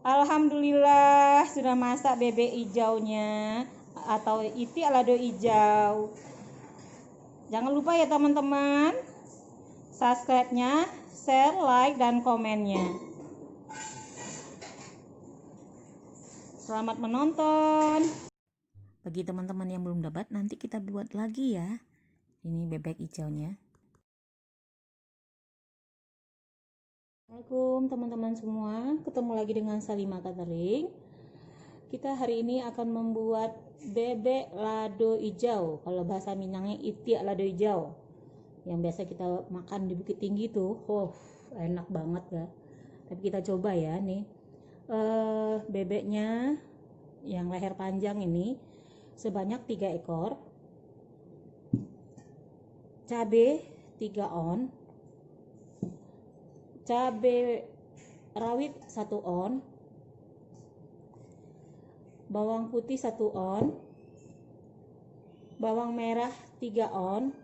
Alhamdulillah sudah masak bebek hijaunya atau itik lado hijau. Jangan lupa ya teman-teman, subscribe-nya, share, like, dan komennya. Selamat menonton. Bagi teman-teman yang belum dapat, nanti kita buat lagi ya. Ini bebek hijaunya. Assalamualaikum teman-teman semua, ketemu lagi dengan Salima Catering. Kita hari ini akan membuat bebek lado hijau. Kalau bahasa Minangnya itik lado hijau, yang biasa kita makan di Bukit Tinggi tuh. Enak banget ya. Tapi kita coba ya nih. Bebeknya yang leher panjang ini sebanyak 3 ekor. Cabai 3 on. Cabai rawit 1 on, bawang putih 1 on, bawang merah 3 on,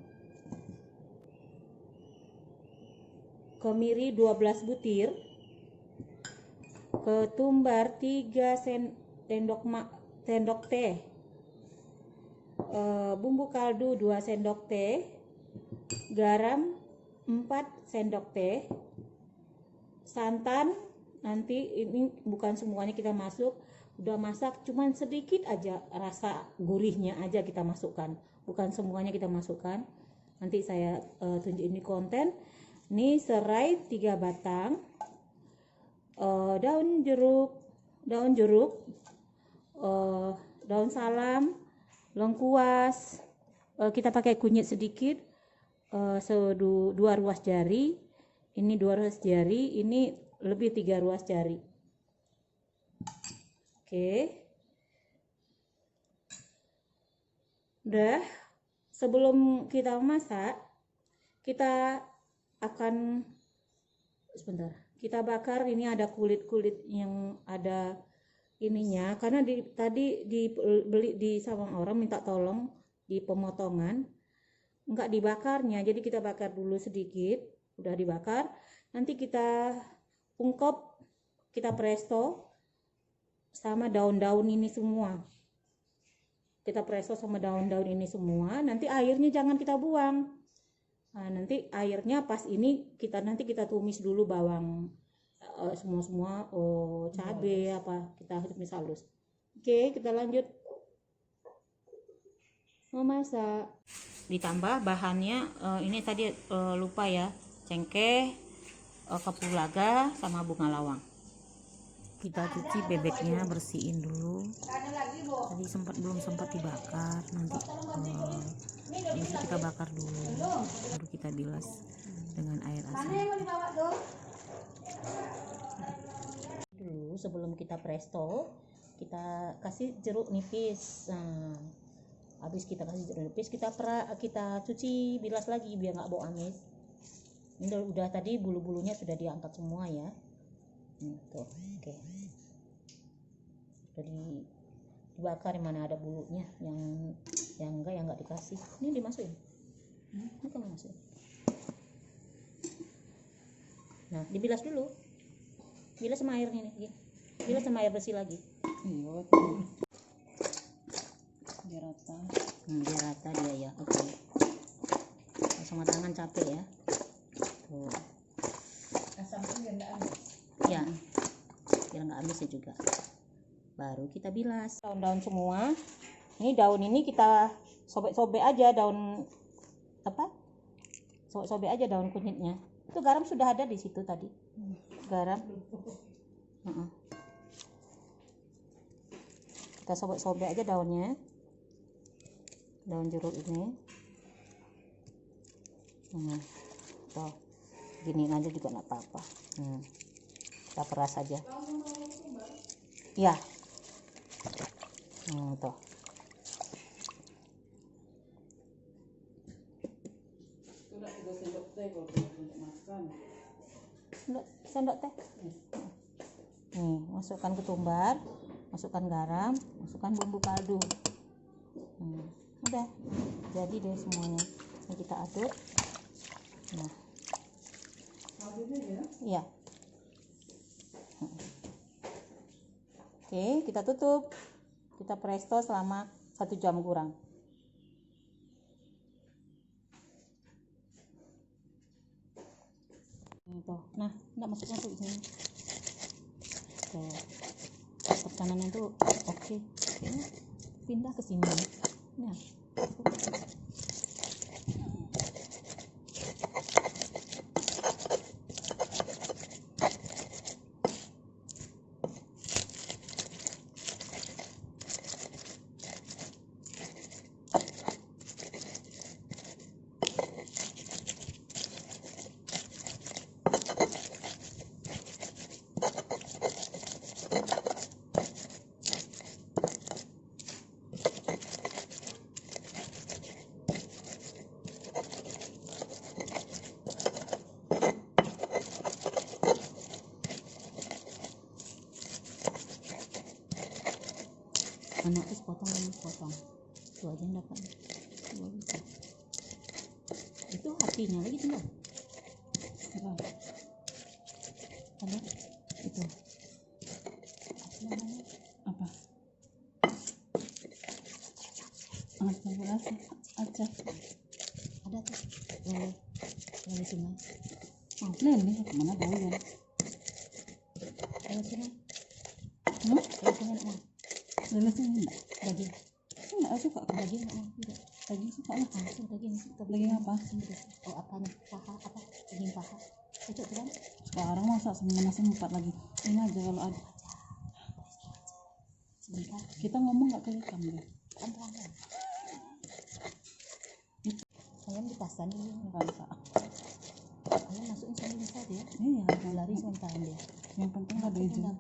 kemiri 12 butir, ketumbar 3 sendok teh, bumbu kaldu 2 sendok teh, garam 4 sendok teh, santan nanti ini bukan semuanya kita masuk, udah masak cuman sedikit aja, rasa gurihnya aja kita masukkan, bukan semuanya kita masukkan. Nanti saya tunjukin di konten. Ini serai 3 batang, daun jeruk, daun salam, lengkuas, kita pakai kunyit sedikit, 2 ruas jari. Ini 2 ruas jari, ini lebih 3 ruas jari. Oke. Udah, sebelum kita masak, kita akan kita bakar. Ini ada kulit-kulit yang ada ininya, karena tadi dibeli di sama orang, minta tolong di pemotongan enggak dibakarnya, jadi kita bakar dulu sedikit. Udah dibakar, nanti kita ungkep, kita presto sama daun-daun ini semua. Kita presto sama daun-daun ini semua. Nanti airnya jangan kita buang. Nah, nanti airnya pas ini nanti kita tumis dulu bawang, semua cabai apa, kita tumis halus. Oke, kita lanjut memasak. Ditambah bahannya, ini tadi lupa ya, cengkeh, kapulaga, sama bunga lawang. Kita cuci bebeknya, bersihin dulu. Tadi belum sempat dibakar, nanti bisa kita bakar dulu, baru kita bilas dengan air asin. Dulu sebelum kita presto, kita kasih jeruk nipis. Nah, habis kita kasih jeruk nipis, kita cuci, bilas lagi biar nggak bau amis. Ini udah tadi bulu-bulunya sudah diangkat semua ya. Tuh, oke. Udah dibakar, mana ada bulunya, yang enggak dikasih. Ini dimasukin. Ini kan masukin. Nah, dibilas dulu. Bilas sama air ini. Bilas sama air bersih lagi. Biar rata. Biar rata dia ya. Oke. Sama tangan capek ya. Tuh. Asamnya biar nggak amis. Ya, biar nggak amis ya juga. Baru kita bilas. Daun-daun semua. Ini daun ini kita sobek-sobek aja, daun apa? Sobek-sobek aja daun kunyitnya. Itu garam sudah ada di situ tadi. Garam. Kita sobek-sobek aja daunnya. Daun jeruk ini. Tuh. Gini aja juga nggak apa-apa. Kita peras aja. Ya. Tuh. Sendok teh. Nih, masukkan ketumbar, masukkan garam, masukkan bumbu kaldu. Udah, jadi deh semuanya. Ini kita aduk. Nah. Iya. Oke, kita tutup. Kita presto selama 1 jam kurang. Nah, enggak masuk di sini. Tuh. Tekanannya tuh oke. Pindah ke sini. Nah. Anak terus potong itu aja yang dapat itu hatinya lagi tinggal ada itu namanya apa aja ada tuh lalu sini ini kemana bau ya lalu sini lelesnya enggak daging enggak suka daging enggak daging suka makan daging apa oh apa nih paha apa daging paha cocok kan sekarang masa sempat lagi ini aja kalau ada sebentar kita ngomong nggak kelihatan ya pelan-pelan ayam dipasang dulu rasa ayam masukin sambil bisa dia iya lari sebentar dia yang penting ada izin yang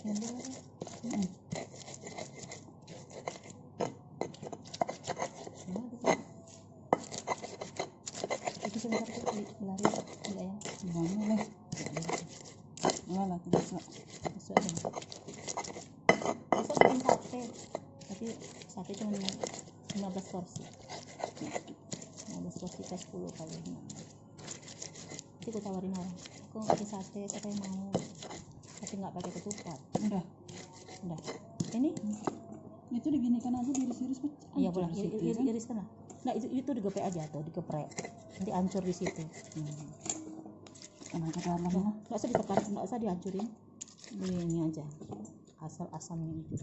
boleh itu sebentar tuh lari ayam boleh lah masuk aja besok bikin sate tapi sate cuma 15 porsi 15 porsi ke 10 kali nanti aku tawarin orang aku pakai sate siapa yang mau tapi nggak pakai ketupat udah ini itu diginikan aja diiris-iris iya boleh iriskan lah nah itu digepek aja tuh digeprek nanti hancur di situ ke dalam nggak usah ditekan nggak usah dihancurin ini aja asal asamnya itu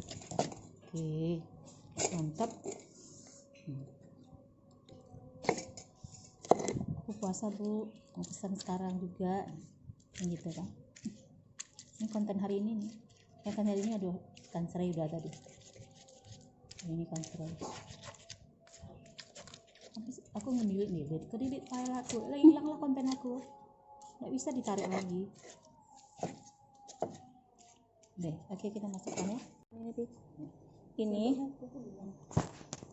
oke mantap aku puasa bu mau pesan sekarang juga gitu kan ini konten hari ini nih konten hari ini aduh ikan serai udah tadi ini ikan serai habis aku kedelete file aku hilang lah konten aku nggak bisa ditarik lagi deh oke kita masukkan ya ini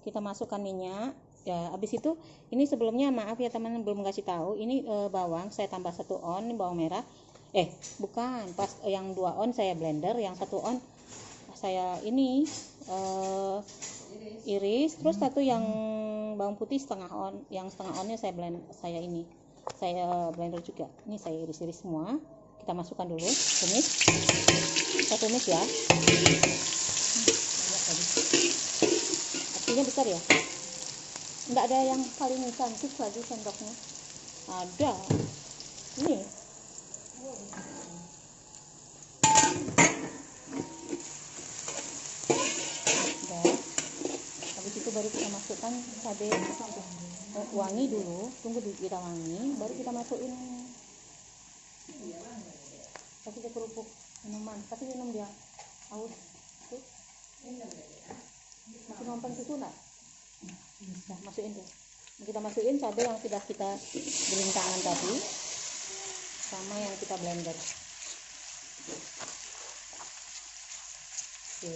kita masukkan minyak ya. Habis itu ini sebelumnya maaf ya teman belum kasih tahu ini bawang saya tambah 1 on bawang merah bukan pas yang 2 on saya blender yang 1 on saya ini iris terus 1 yang bawang putih setengah on yang setengah onnya saya blender juga ini saya iris-iris semua kita masukkan dulu tumis kita tumis ya apinya besar ya enggak ada yang paling cantik lagi sendoknya ada ini habis itu baru kita masukkan cabai wangi dulu tunggu kita wangi baru kita masukin kasih dia kerupuk minuman kasih minum dia haus masih nonton situ enggak nah, masukin tuh kita masukin cabai yang sudah kita giling tangan tadi sama yang kita blender oke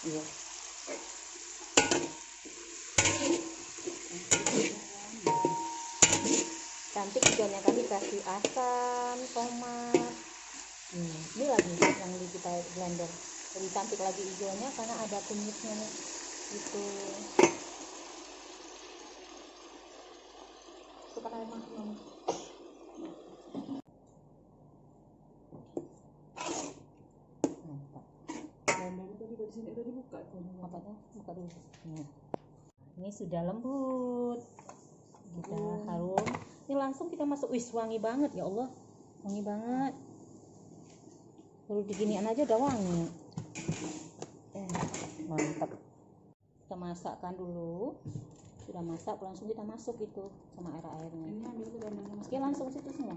iya cantik juga Ikannya tadi kasih asam, tomat. Ini lagi yang di kita blender. Lebih cantik lagi hijaunya karena ada kunyitnya nih. Gitu. Suka air maksimal. Blender tadi dari sini udah dibuka tuh. Buka dulu. Ini sudah lembut. Kita harum. Ini langsung kita masuk. Wis, wangi banget ya Allah. Wangi banget. Baru diginian aja udah wangi. Mantap. Kita masakkan dulu. Sudah masak langsung kita masuk itu sama airnya. Ini ambil tuh blendernya. Oke, langsung situ semua.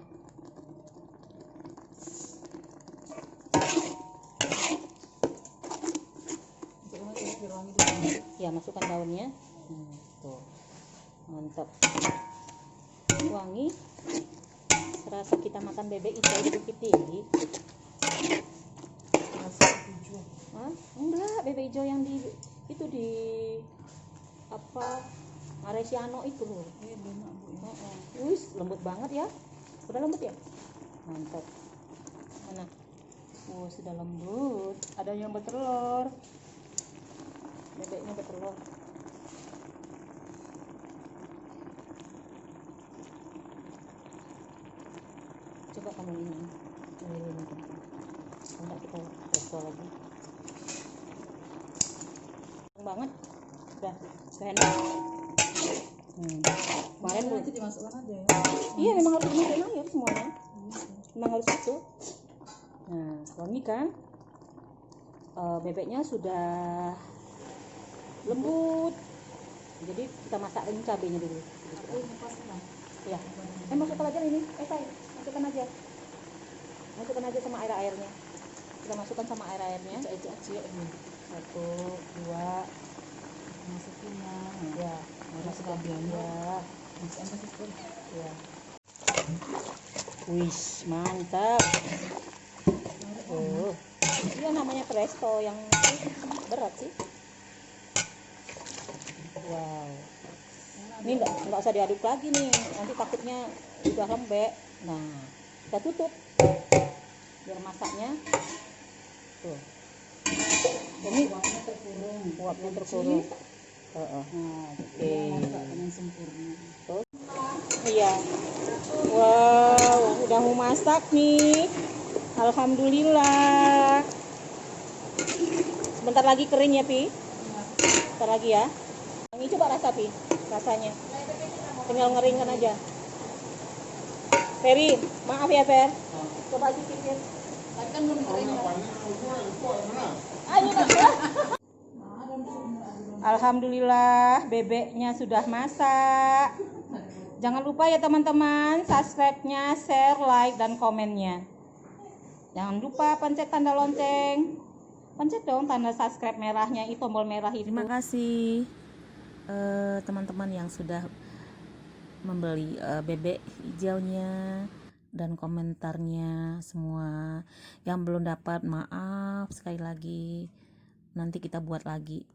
Ya, masukkan daunnya. Tuh. Mantap. Wangi. Serasa kita makan bebek hijau di Bukit Tinggi. Enggak, bebek hijau yang di itu di apa Maresiano itu loh. Iya, banyak Bu ya. Wis, lembut banget ya. Sudah lembut ya? Mantap. Mana? Oh, sudah lembut. Ada yang bertelur. Bebeknya bertelur. Coba kamu ini. Enggak, kita coba lagi. Banget. Udah enak. Kemarin Nanti dimasukkan aja ya. Iya, memang harus dimasukin air semuanya. Memang harus itu. Nah, wangi kan? Bebeknya sudah lembut. Jadi kita masakin cabenya dulu. Ya. Masukkan aja ini. Say, masukkan aja. Masukkan aja sama airnya. Kita masukkan sama airnya. Cek ini. 1, 2. Masukin Ya. Masuk cabai Ya. Masuk Ya. Wih, mantap. Oh, iya namanya presto yang berat sih. Wow. Ini nggak usah diaduk lagi nih, nanti takutnya udah lembek. Nah, kita tutup biar masaknya. Tuh. Ini uapnya terkurung. Oke. dengan sempurna. Iya. Wow, udah mau masak nih. Alhamdulillah. Sebentar lagi kering ya, Pi. Sebentar lagi ya. Ini coba rasa, Pi. Rasanya. Tinggal ngeringkan aja. Ferry, maaf ya, Fer. Coba cicipin. Tadi kan belum kering ya. Ayo, alhamdulillah, bebeknya sudah masak. Jangan lupa ya teman-teman, subscribe-nya, share, like, dan komennya. Jangan lupa pencet tanda lonceng. Pencet dong tanda subscribe merahnya, itu tombol merah itu. Terima kasih teman-teman yang sudah membeli bebek hijaunya dan komentarnya semua. Yang belum dapat, maaf sekali lagi. Nanti kita buat lagi.